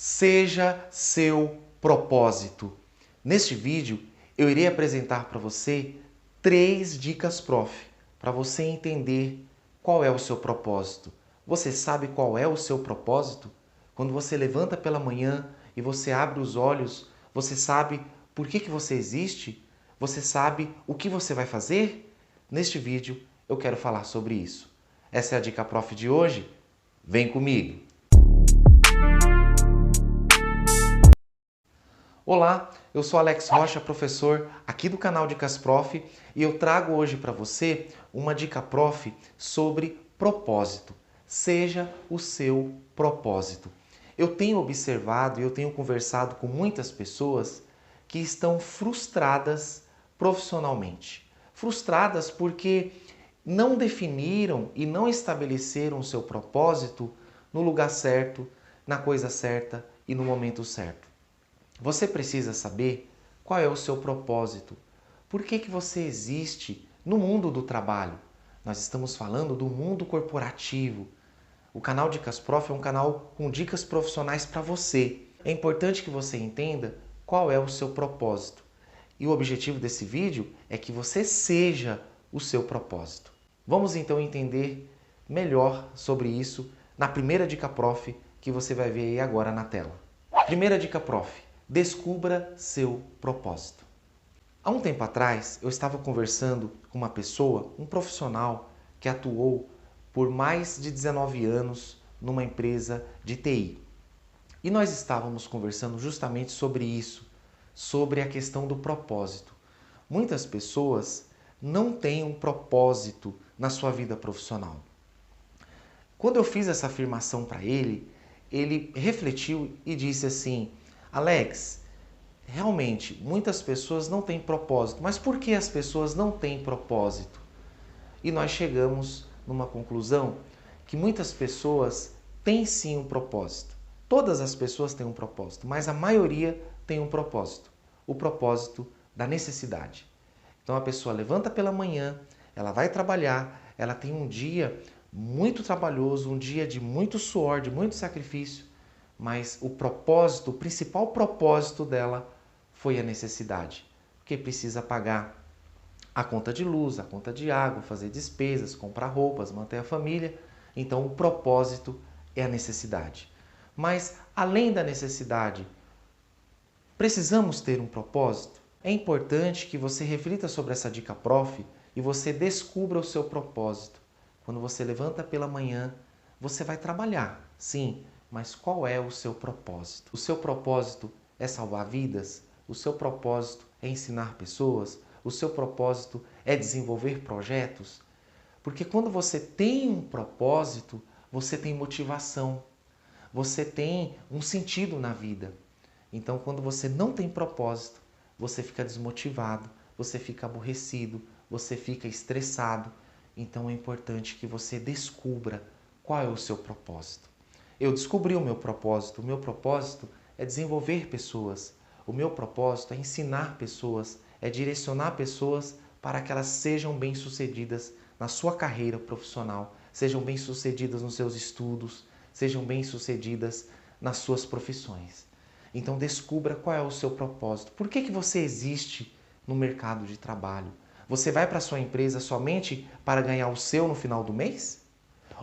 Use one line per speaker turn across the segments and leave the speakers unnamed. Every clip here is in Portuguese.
Seja seu propósito. Neste vídeo, eu irei apresentar para você 3 dicas prof. Para você entender qual é o seu propósito. Você sabe qual é o seu propósito? Quando você levanta pela manhã e você abre os olhos, você sabe por que você existe? Você sabe o que você vai fazer? Neste vídeo, eu quero falar sobre isso. Essa é a dica prof de hoje. Vem comigo! Olá, eu sou Alex Rocha, professor aqui do canal Dicas Prof, e eu trago hoje para você uma dica prof sobre propósito. Seja o seu propósito. Eu tenho observado e eu tenho conversado com muitas pessoas que estão frustradas profissionalmente. Frustradas porque não definiram e não estabeleceram o seu propósito no lugar certo, na coisa certa e no momento certo. Você precisa saber qual é o seu propósito. Por que você existe no mundo do trabalho? Nós estamos falando do mundo corporativo. O canal Dicas Prof é um canal com dicas profissionais para você. É importante que você entenda qual é o seu propósito. E o objetivo desse vídeo é que você seja o seu propósito. Vamos então entender melhor sobre isso na primeira dica prof que você vai ver aí agora na tela. Primeira dica prof. Descubra seu propósito. Há um tempo atrás, eu estava conversando com uma pessoa, um profissional que atuou por mais de 19 anos numa empresa de TI. E nós estávamos conversando justamente sobre isso, sobre a questão do propósito. Muitas pessoas não têm um propósito na sua vida profissional. Quando eu fiz essa afirmação para ele, ele refletiu e disse assim: Alex, realmente, muitas pessoas não têm propósito. Mas por que as pessoas não têm propósito? E nós chegamos numa conclusão que muitas pessoas têm sim um propósito. Todas as pessoas têm um propósito, mas a maioria tem um propósito. O propósito da necessidade. Então a pessoa levanta pela manhã, ela vai trabalhar, ela tem um dia muito trabalhoso, um dia de muito suor, de muito sacrifício, mas o propósito, o principal propósito dela foi a necessidade, porque precisa pagar a conta de luz, a conta de água, fazer despesas, comprar roupas, manter a família. Então o propósito é a necessidade. Mas além da necessidade, precisamos ter um propósito? É importante que você reflita sobre essa dica prof e você descubra o seu propósito. Quando você levanta pela manhã, você vai trabalhar, sim, mas qual é o seu propósito? O seu propósito é salvar vidas? O seu propósito é ensinar pessoas? O seu propósito é desenvolver projetos? Porque quando você tem um propósito, você tem motivação. Você tem um sentido na vida. Então, quando você não tem propósito, você fica desmotivado, você fica aborrecido, você fica estressado. Então, é importante que você descubra qual é o seu propósito. Eu descobri o meu propósito. O meu propósito é desenvolver pessoas. O meu propósito é ensinar pessoas, é direcionar pessoas para que elas sejam bem-sucedidas na sua carreira profissional, sejam bem-sucedidas nos seus estudos, sejam bem-sucedidas nas suas profissões. Então descubra qual é o seu propósito. Por que você existe no mercado de trabalho? Você vai para a sua empresa somente para ganhar o seu no final do mês?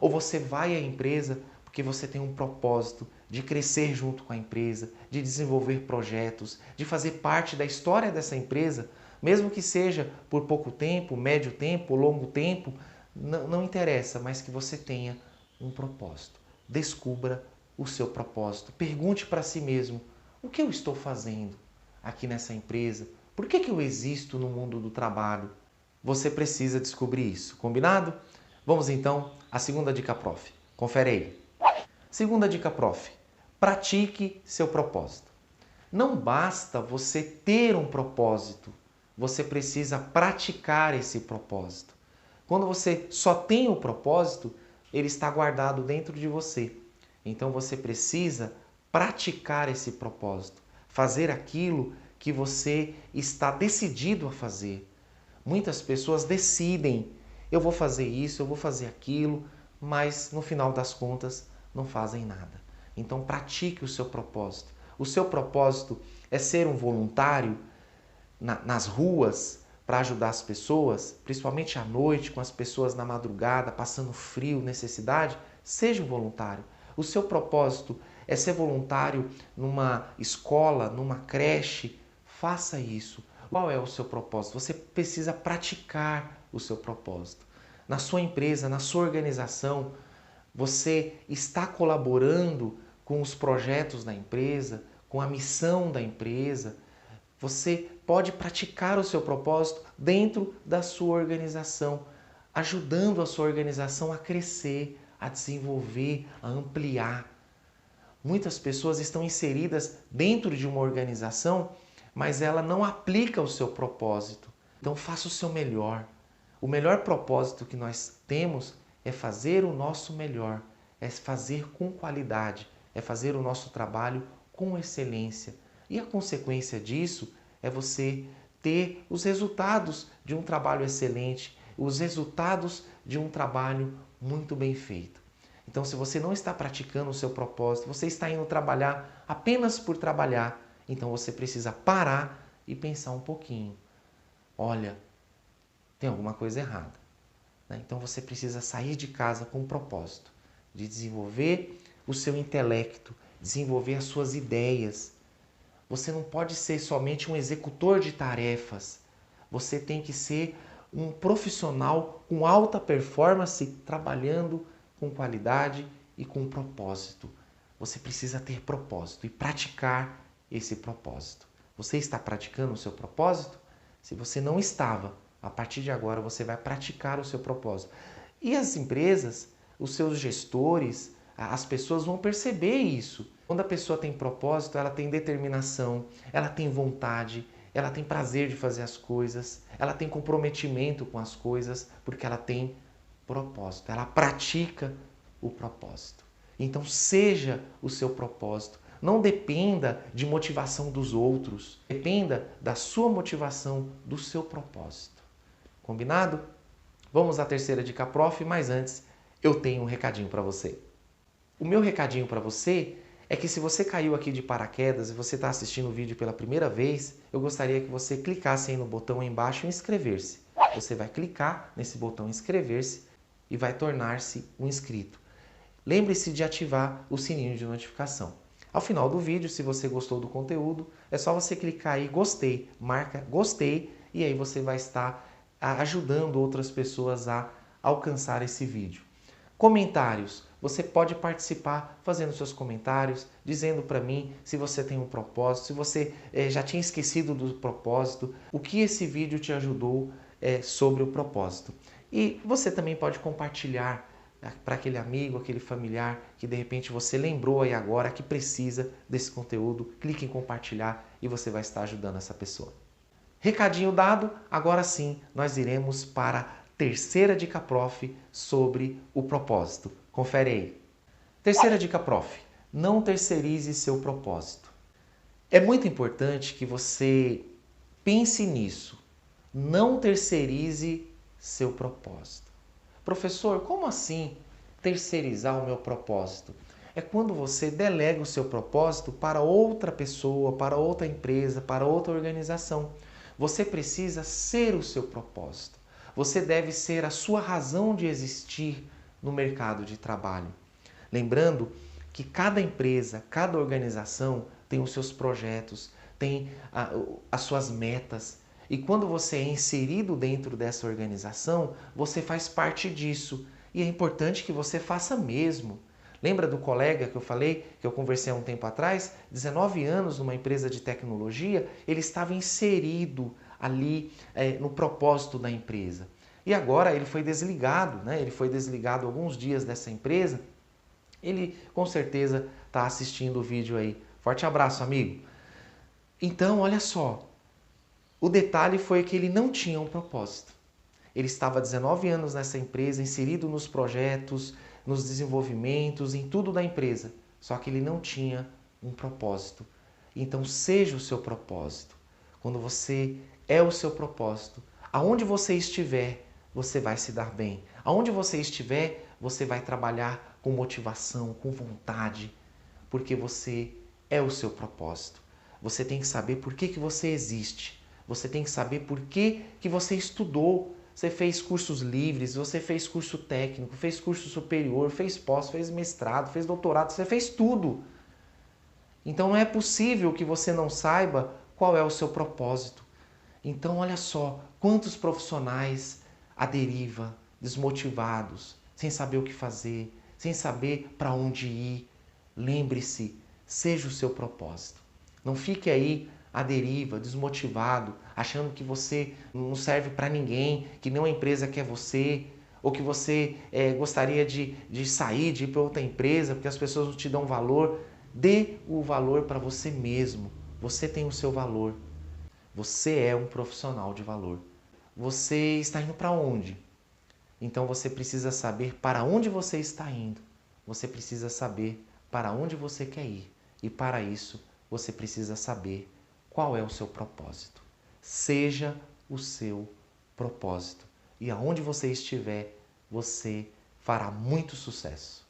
Ou você vai à empresa porque você tem um propósito de crescer junto com a empresa, de desenvolver projetos, de fazer parte da história dessa empresa, mesmo que seja por pouco tempo, médio tempo, longo tempo, não interessa, mas que você tenha um propósito. Descubra o seu propósito. Pergunte para si mesmo: o que eu estou fazendo aqui nessa empresa? Por que eu existo no mundo do trabalho? Você precisa descobrir isso, combinado? Vamos então à segunda dica prof. Confere aí. Segunda dica prof. Pratique seu propósito. Não basta você ter um propósito, você precisa praticar esse propósito. Quando você só tem o propósito, ele está guardado dentro de você. Então você precisa praticar esse propósito, fazer aquilo que você está decidido a fazer. Muitas pessoas decidem: eu vou fazer isso, eu vou fazer aquilo, mas no final das contas não fazem nada. Então pratique o seu propósito. O seu propósito é ser um voluntário nas ruas para ajudar as pessoas, principalmente à noite, com as pessoas na madrugada, passando frio, necessidade. Seja um voluntário. O seu propósito é ser voluntário numa escola, numa creche. Faça isso. Qual é o seu propósito? Você precisa praticar o seu propósito. Na sua empresa, na sua organização, você está colaborando com os projetos da empresa, com a missão da empresa. Você pode praticar o seu propósito dentro da sua organização, ajudando a sua organização a crescer, a desenvolver, a ampliar. Muitas pessoas estão inseridas dentro de uma organização, mas ela não aplica o seu propósito. Então faça o seu melhor. O melhor propósito que nós temos é fazer o nosso melhor, é fazer com qualidade, é fazer o nosso trabalho com excelência. E a consequência disso é você ter os resultados de um trabalho excelente, os resultados de um trabalho muito bem feito. Então, se você não está praticando o seu propósito, você está indo trabalhar apenas por trabalhar, então você precisa parar e pensar um pouquinho. Olha, tem alguma coisa errada. Então você precisa sair de casa com um propósito de desenvolver o seu intelecto, desenvolver as suas ideias. Você não pode ser somente um executor de tarefas. Você tem que ser um profissional com alta performance, trabalhando com qualidade e com propósito. Você precisa ter propósito e praticar esse propósito. Você está praticando o seu propósito? Se você não estava, a partir de agora você vai praticar o seu propósito. E as empresas, os seus gestores, as pessoas vão perceber isso. Quando a pessoa tem propósito, ela tem determinação, ela tem vontade, ela tem prazer de fazer as coisas, ela tem comprometimento com as coisas, porque ela tem propósito, ela pratica o propósito. Então seja o seu propósito. Não dependa de motivação dos outros, dependa da sua motivação, do seu propósito. Combinado? Vamos à terceira dica prof, mas antes eu tenho um recadinho para você. O meu recadinho para você é que se você caiu aqui de paraquedas e você está assistindo o vídeo pela primeira vez, eu gostaria que você clicasse aí no botão aí embaixo inscrever-se. Você vai clicar nesse botão inscrever-se e vai tornar-se um inscrito. Lembre-se de ativar o sininho de notificação. Ao final do vídeo, se você gostou do conteúdo, é só você clicar aí gostei, marca gostei e aí você vai estar ajudando outras pessoas a alcançar esse vídeo. Comentários. Você pode participar fazendo seus comentários, dizendo para mim se você tem um propósito, se você já tinha esquecido do propósito, o que esse vídeo te ajudou sobre o propósito. E você também pode compartilhar para aquele amigo, aquele familiar que de repente você lembrou aí agora que precisa desse conteúdo. Clique em compartilhar e você vai estar ajudando essa pessoa. Recadinho dado, agora sim nós iremos para a terceira dica prof sobre o propósito. Confere aí. Terceira dica prof, não terceirize seu propósito. É muito importante que você pense nisso. Não terceirize seu propósito. Professor, como assim terceirizar o meu propósito? É quando você delega o seu propósito para outra pessoa, para outra empresa, para outra organização. Você precisa ser o seu propósito. Você deve ser a sua razão de existir no mercado de trabalho. Lembrando que cada empresa, cada organização tem os seus projetos, tem as suas metas. E quando você é inserido dentro dessa organização, você faz parte disso. E é importante que você faça mesmo. Lembra do colega que eu falei, que eu conversei há um tempo atrás? 19 anos numa empresa de tecnologia, ele estava inserido ali no propósito da empresa. E agora ele foi desligado, né? Ele foi desligado alguns dias dessa empresa. Ele com certeza está assistindo o vídeo aí. Forte abraço, amigo. Então, olha só. O detalhe foi que ele não tinha um propósito. Ele estava há 19 anos nessa empresa, inserido nos projetos, nos desenvolvimentos, em tudo da empresa. Só que ele não tinha um propósito. Então, seja o seu propósito. Quando você é o seu propósito, aonde você estiver, você vai se dar bem. Aonde você estiver, você vai trabalhar com motivação, com vontade, porque você é o seu propósito. Você tem que saber por que você existe. Você tem que saber por que você estudou. Você fez cursos livres, você fez curso técnico, fez curso superior, fez pós, fez mestrado, fez doutorado, você fez tudo. Então não é possível que você não saiba qual é o seu propósito. Então olha só, quantos profissionais à deriva, desmotivados, sem saber o que fazer, sem saber para onde ir. Lembre-se, seja o seu propósito. Não fique aí à deriva, desmotivado, achando que você não serve para ninguém, que nenhuma empresa quer você, ou que você gostaria de sair, de ir para outra empresa, porque as pessoas não te dão valor. Dê o valor para você mesmo. Você tem o seu valor. Você é um profissional de valor. Você está indo para onde? Então você precisa saber para onde você está indo. Você precisa saber para onde você quer ir. E para isso, você precisa saber qual é o seu propósito. Seja o seu propósito. E aonde você estiver, você fará muito sucesso.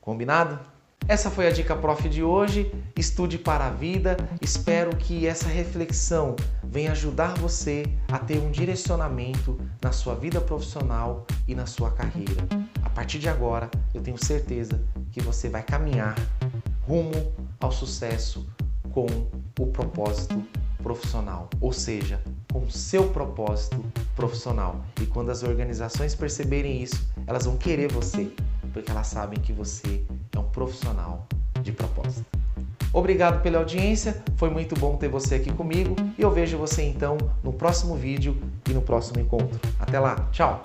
Combinado? Essa foi a Dica Prof de hoje. Estude para a vida. Espero que essa reflexão venha ajudar você a ter um direcionamento na sua vida profissional e na sua carreira. A partir de agora, eu tenho certeza que você vai caminhar rumo ao sucesso com o propósito profissional, ou seja, com o seu propósito profissional. E quando as organizações perceberem isso, elas vão querer você, porque elas sabem que você é um profissional de propósito. Obrigado pela audiência, foi muito bom ter você aqui comigo e eu vejo você então no próximo vídeo e no próximo encontro. Até lá, tchau!